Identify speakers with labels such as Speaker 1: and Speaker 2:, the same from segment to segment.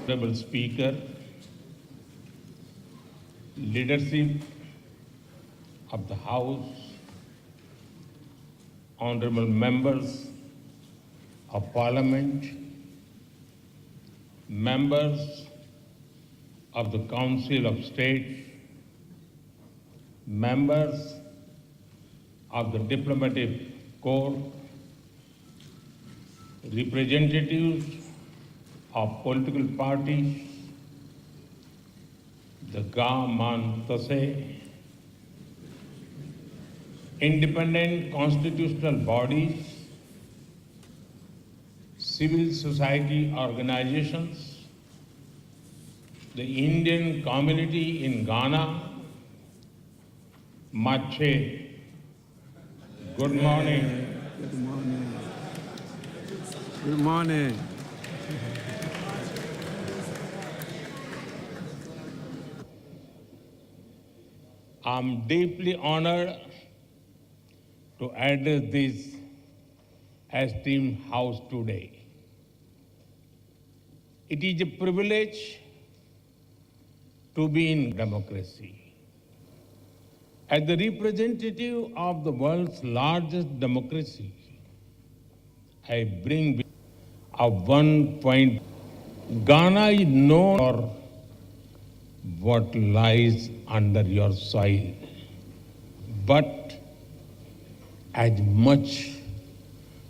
Speaker 1: Honorable Speaker, leadership of the House, honorable members of Parliament, members of the Council of State, members of the Diplomatic Corps, representatives of political parties, the Gaman Tase, independent constitutional bodies, civil society organizations, the Indian community in Ghana, Mache. Good morning.
Speaker 2: Good morning. Good morning.
Speaker 1: I'm deeply honored to address this esteemed House today. It is a privilege to be in democracy. As the representative of the world's largest democracy, I bring a 1 point. Ghana is known for what lies under your soil, but as much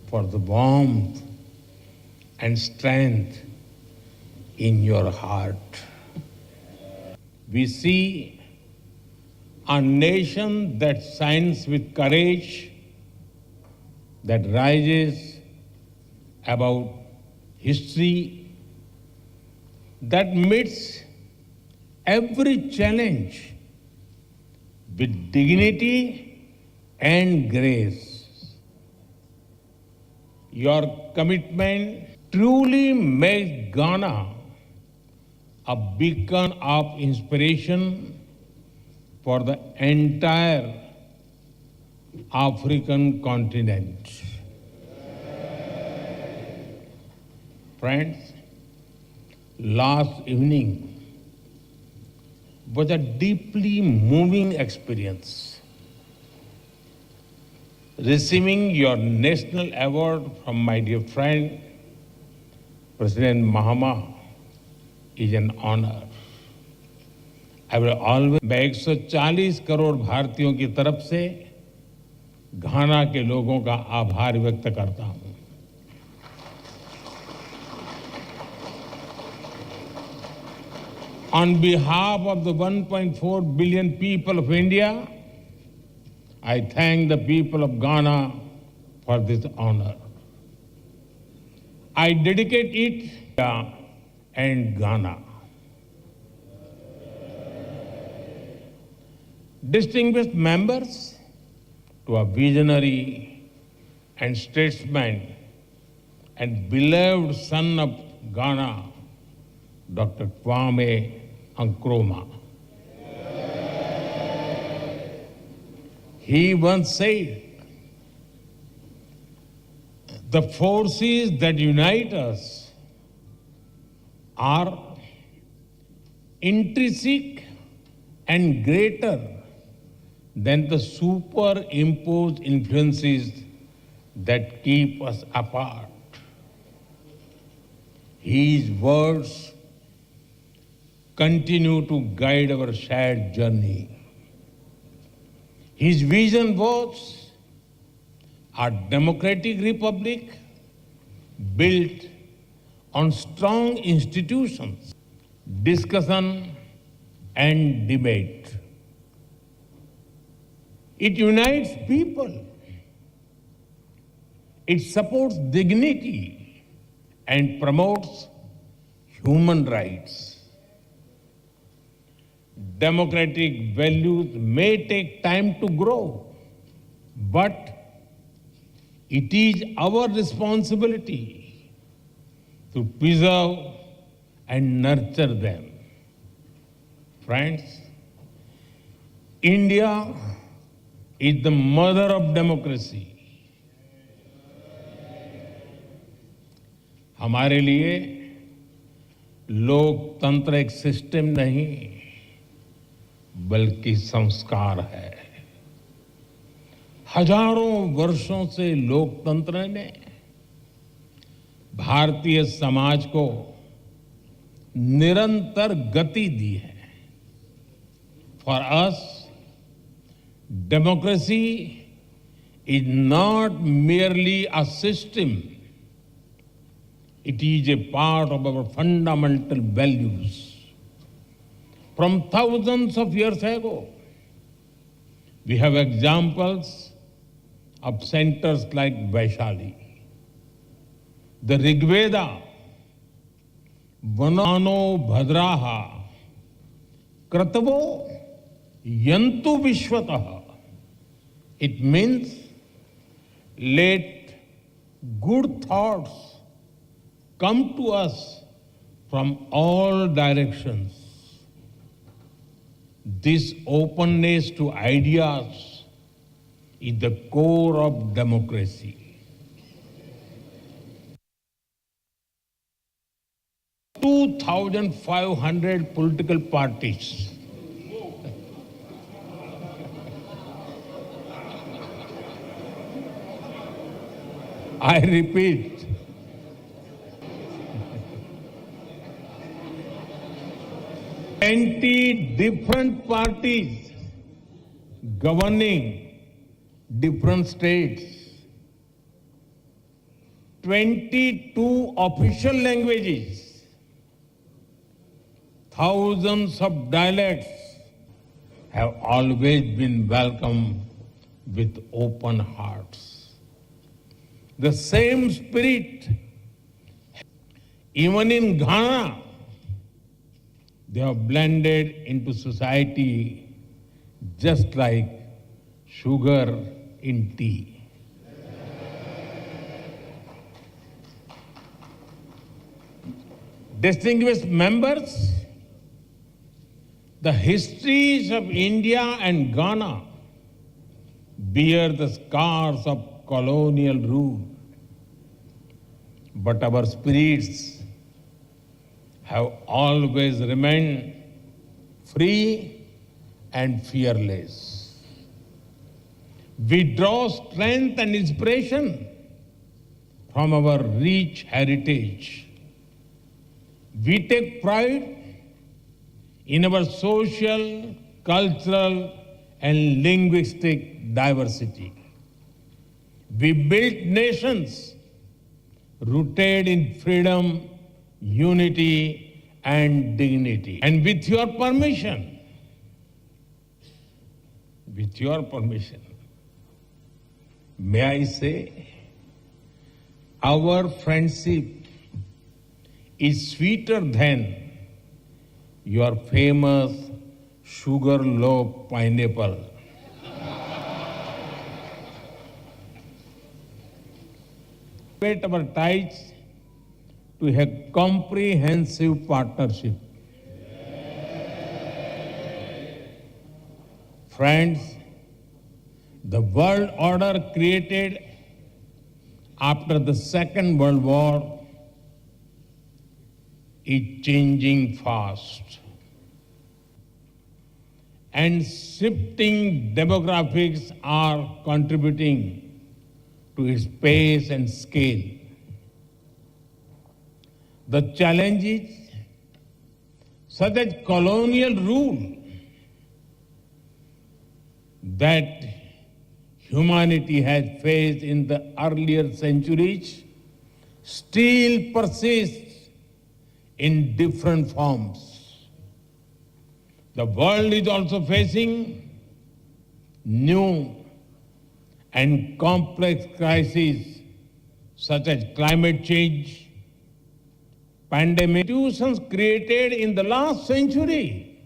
Speaker 1: for the warmth and strength in your heart. We see a nation that shines with courage, that rises above history, that meets every challenge with dignity and grace. Your commitment truly makes Ghana a beacon of inspiration for the entire African continent. Friends, last evening was a deeply moving experience. Receiving your national award from my dear friend, President Mahama, is an honor. I will always, मैं 140 करोड़ भारतीयों की तरफ से घाना के लोगों का आभार व्यक्त करता हूं. On behalf of the 1.4 billion people of India, I thank the people of Ghana for this honor. I dedicate it to India and Ghana. Distinguished members, to a visionary and statesman and beloved son of Ghana, Dr. Kwame Nkrumah. He once said, the forces that unite us are intrinsic and greater than the superimposed influences that keep us apart. His words continue to guide our shared journey. His vision was a democratic republic built on strong institutions, discussion and debate. It unites people. It supports dignity and promotes human rights. Democratic values may take time to grow, but it is our responsibility to preserve and nurture them. Friends, India is the mother of democracy. हमारे लिए लोकतंत्र एक system नहीं बल्कि संस्कार है। हजारों वर्षों से लोकतंत्र ने भारतीय समाज को निरंतर गति दी है। For us democracy is not merely a system, it is a part of our fundamental values. From thousands of years ago, we have examples of centers like Vaishali. The Rigveda, Vanano Bhadraha, Kratavo Yantu Vishwataha. It means let good thoughts come to us from all directions. This openness to ideas is the core of democracy. 2,500 political parties. I repeat, 20 different parties governing different states, 22 official languages, thousands of dialects have always been welcomed with open hearts. The same spirit, even in Ghana, they have blended into society just like sugar in tea. Distinguished members, the histories of India and Ghana bear the scars of colonial rule, but our spirits have always remained free and fearless. We draw strength and inspiration from our rich heritage. We take pride in our social, cultural, and linguistic diversity. We built nations rooted in freedom, unity, and dignity. And with your permission, may I say, our friendship is sweeter than your famous sugar loaf pineapple. Our ties to a comprehensive partnership. Friends, the world order created after the Second World War is changing fast. And shifting demographics are contributing to its pace and scale. The challenges such as colonial rule that humanity has faced in the earlier centuries still persist in different forms. The world is also facing new and complex crises such as climate change, pandemic. Institutions created in the last century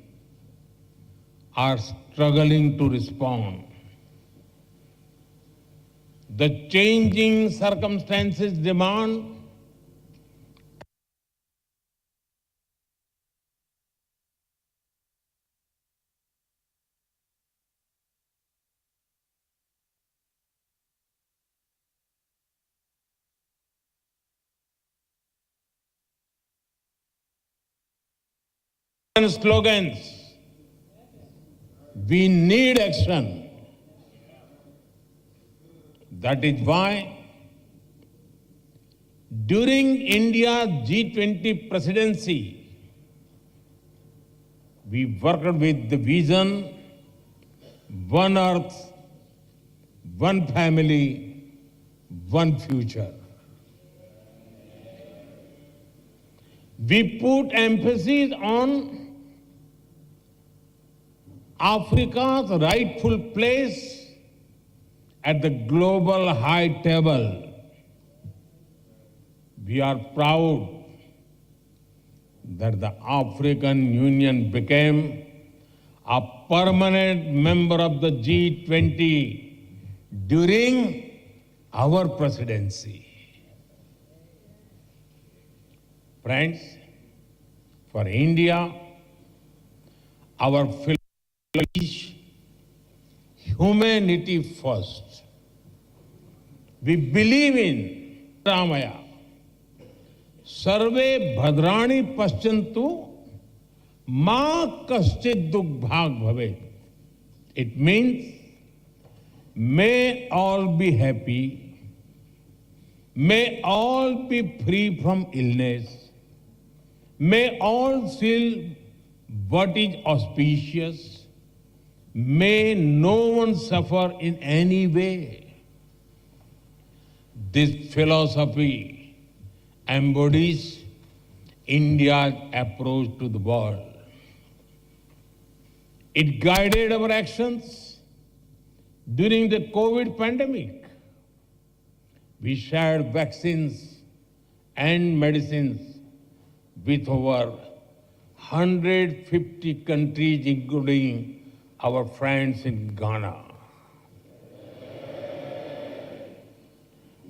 Speaker 1: are struggling to respond. The changing circumstances demand And slogans. We need action. That is why during India's G20 presidency, we worked with the vision One Earth, One Family, One Future. We put emphasis on Africa's rightful place at the global high table. We are proud that the African Union became a permanent member of the G20 during our presidency. Friends, for India, our philosophy is humanity first. We believe in Ramaya. Sarve bhadrani paschantu ma kaschit dukbhag bhave. It means may all be happy, may all be free from illness, may all feel what is auspicious, may no one suffer in any way. This philosophy embodies India's approach to the world. It guided our actions during the COVID pandemic. We shared vaccines and medicines with over 150 countries, including our friends in Ghana.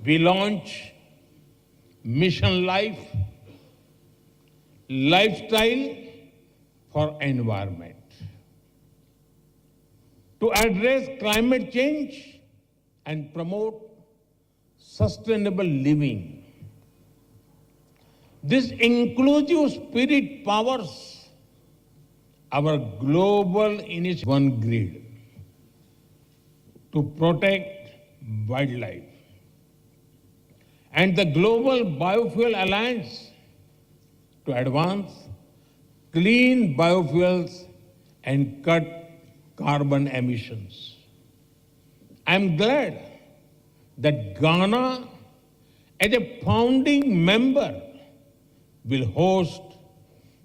Speaker 1: We launched Mission Life, Lifestyle for Environment, to address climate change and promote sustainable living. This inclusive spirit powers our global initiative, One Grid, to protect wildlife, and the Global Biofuel Alliance to advance clean biofuels and cut carbon emissions. I'm glad that Ghana, as a founding member, will host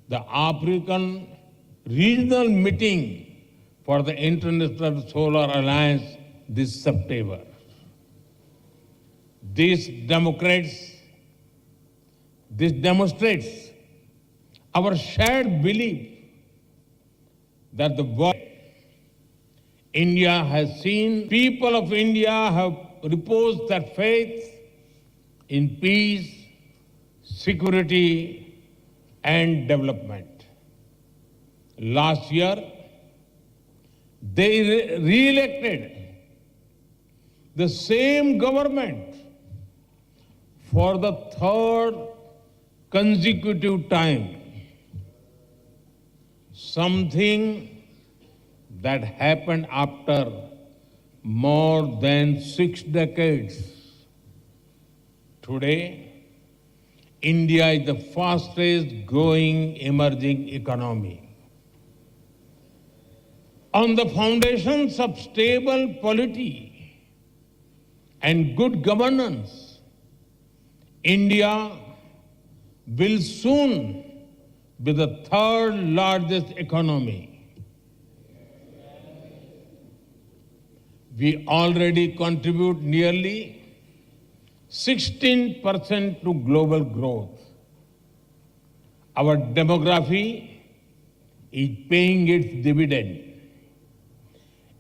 Speaker 1: the African regional meeting for the International Solar Alliance this September. This demonstrates our shared belief that the world India has seen, people of India have reposed their faith in peace, security, and development. Last year, they re-elected the same government for the third consecutive time, something that happened after more than 6 decades. Today, India is the fastest growing emerging economy. On the foundations of stable polity and good governance, India will soon be the third largest economy. We already contribute nearly 16% to global growth. Our demography is paying its dividend.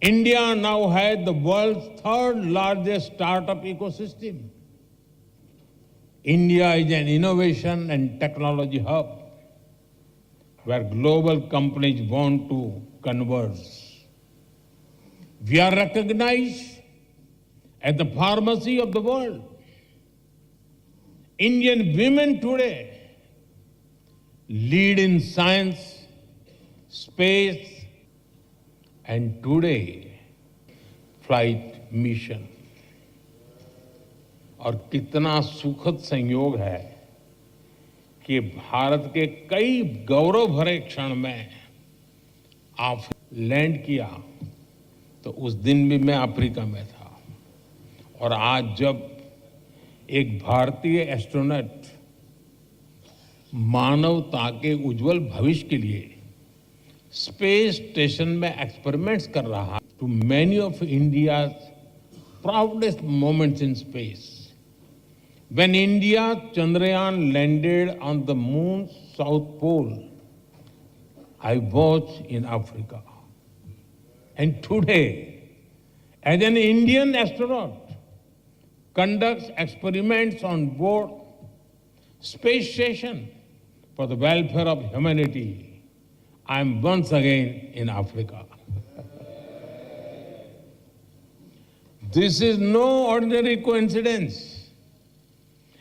Speaker 1: India now has the world's third largest startup ecosystem. India is an innovation and technology hub where global companies want to converge. We are recognized as the pharmacy of the world. Indian women today lead in science, space, and today, flight mission. और कितना सुखद संयोग है कि भारत के कई गौरव भरे क्षण में आप लैंड किया, तो उस दिन भी मैं अफ्रीका में था। और आज जब एक भारतीय एस्ट्रोनॉट मानवता के उज्जवल भविष्य के लिए स्पेस स्टेशन में एक्सपेरिमेंट्स कर रहा है, to many of India's proudest moments in space, when India Chandrayaan landed on the moon's south pole, I was in Africa. And today, as an Indian astronaut conducts experiments on board space station for the welfare of humanity, I am once again in Africa. This is no ordinary coincidence.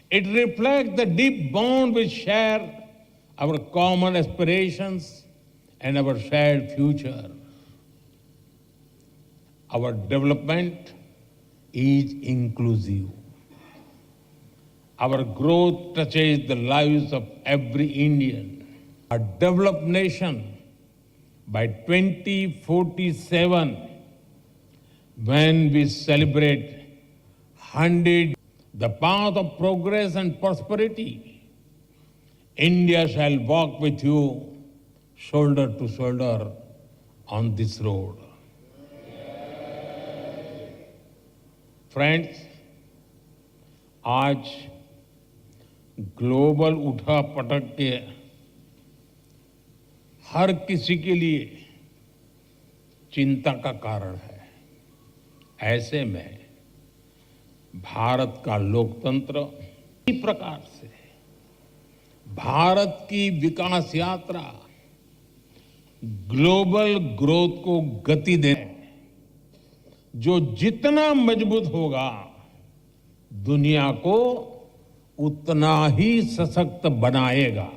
Speaker 1: It reflects the deep bond we share, our common aspirations, and our shared future. Our development is inclusive. Our growth touches the lives of every Indian. A developed nation by 2047, when we celebrate 100 the path of progress and prosperity, India shall walk with you shoulder to shoulder on this road. Friends, आज global उठा पटक के हर किसी के लिए चिंता का कारण है। ऐसे में भारत का लोकतंत्र इस प्रकार से भारत की विकास यात्रा ग्लोबल ग्रोथ को गति दे, जो जितना मजबूत होगा दुनिया को उतना ही सशक्त बनाएगा,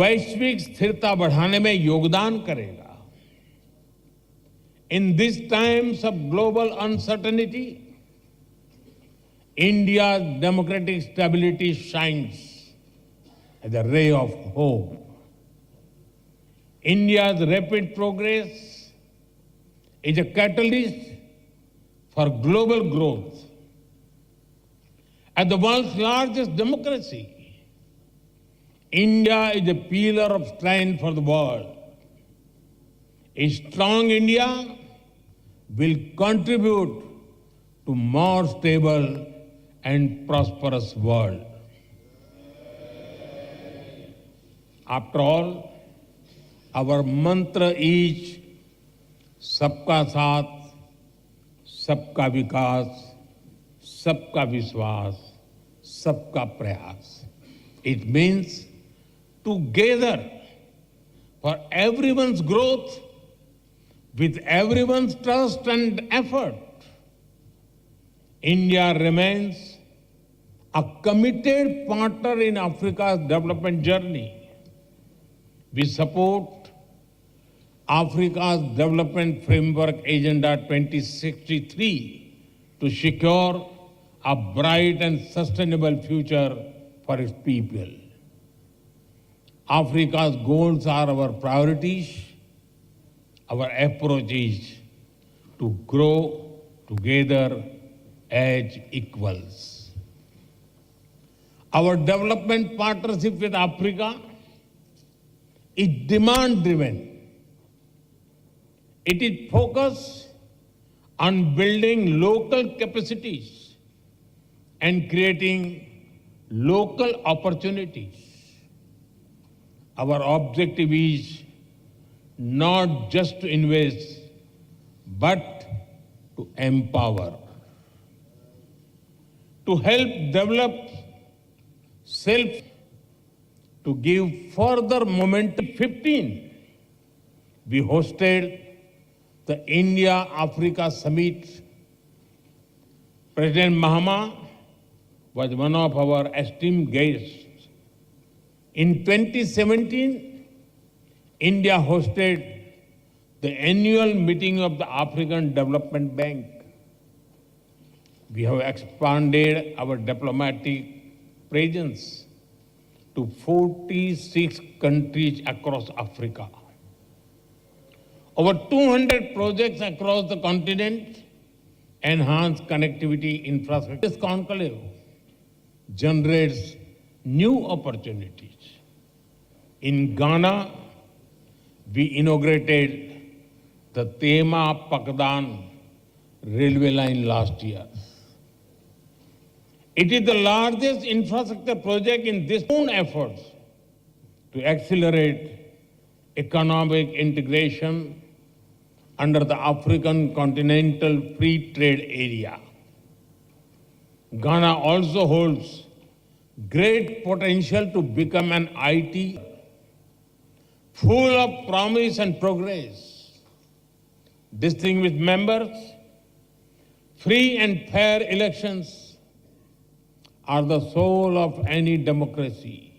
Speaker 1: वैश्विक स्थिरता बढ़ाने में योगदान करेगा। In these times of global uncertainty, India's democratic stability shines as a ray of hope. India's rapid progress is a catalyst for global growth. As the world's largest democracy, India is a pillar of strength for the world. A strong India will contribute to more stable and prosperous world. After all, our mantra is सबका साथ, सबका विकास, सबका विश्वास, सबका प्रयास. It means together for everyone's growth, with everyone's trust and effort. India remains a committed partner in Africa's development journey. We support Africa's Development Framework Agenda 2063 to secure a bright and sustainable future for its people. Africa's goals are our priorities. Our approach is to grow together as equals. Our development partnership with Africa is demand-driven. It is focused on building local capacities and creating local opportunities. Our objective is not just to invest, but to empower, to help develop self, to give further momentum. 15, we hosted the India-Africa Summit. President Mahama was one of our esteemed guests. In 2017, India hosted the annual meeting of the African Development Bank. We have expanded our diplomatic presence to 46 countries across Africa. Over 200 projects across the continent enhance connectivity infrastructure. This conclave generates new opportunities. In Ghana, we inaugurated the Tema Pakdan railway line last year. It is the largest infrastructure project in this own efforts to accelerate economic integration under the African Continental Free Trade Area. Ghana also holds great potential to become an IT full of promise and progress. Distinguished members, free and fair elections are the soul of any democracy.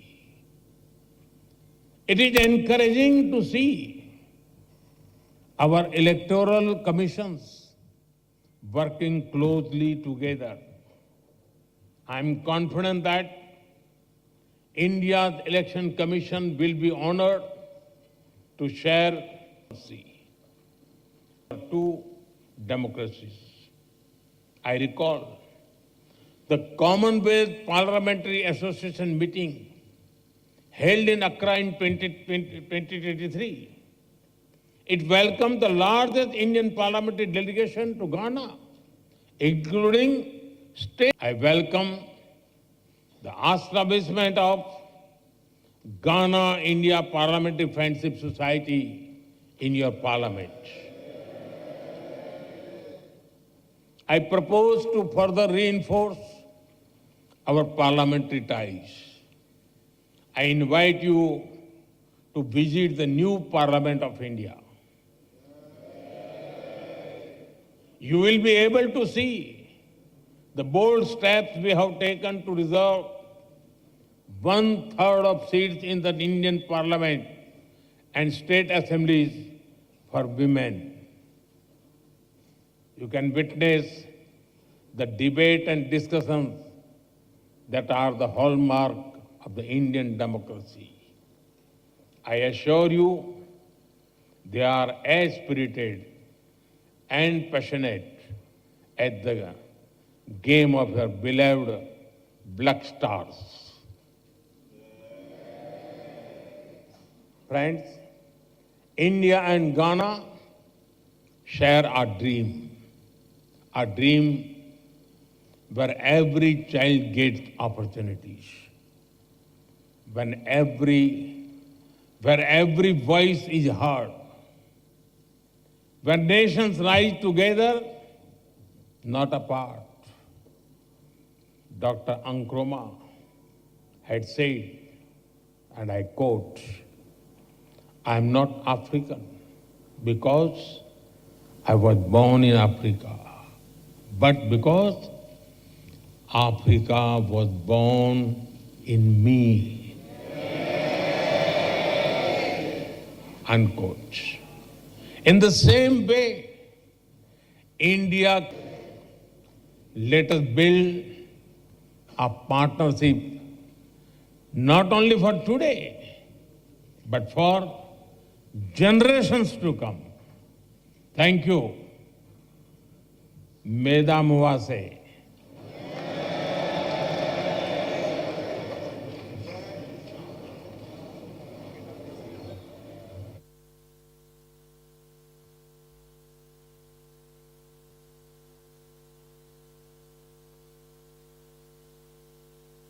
Speaker 1: It is encouraging to see our electoral commissions working closely together. I am confident that India's Election Commission will be honored to share two democracies. I recall the Commonwealth Parliamentary Association meeting held in Accra in 2023. It welcomed the largest Indian parliamentary delegation to Ghana, including state. I welcome the establishment of Ghana-India Parliamentary Friendship Society in your parliament. I propose to further reinforce our parliamentary ties. I invite you to visit the new Parliament of India. You will be able to see the bold steps we have taken to reserve 1/3 of seats in the Indian Parliament and state assemblies for women. You can witness the debate and discussions that are the hallmark of the Indian democracy. I assure you, they are as spirited and passionate as the game of your beloved Black Stars. Friends, India and Ghana share a dream where every child gets opportunities, where every voice is heard, where nations rise together, not apart. Dr. Nkrumah had said, and I quote, "I am not African because I was born in Africa, but because Africa was born in me." Unquote. In the same way, India, let us build a partnership not only for today, but for generations to come. Thank you. Meda Muwase.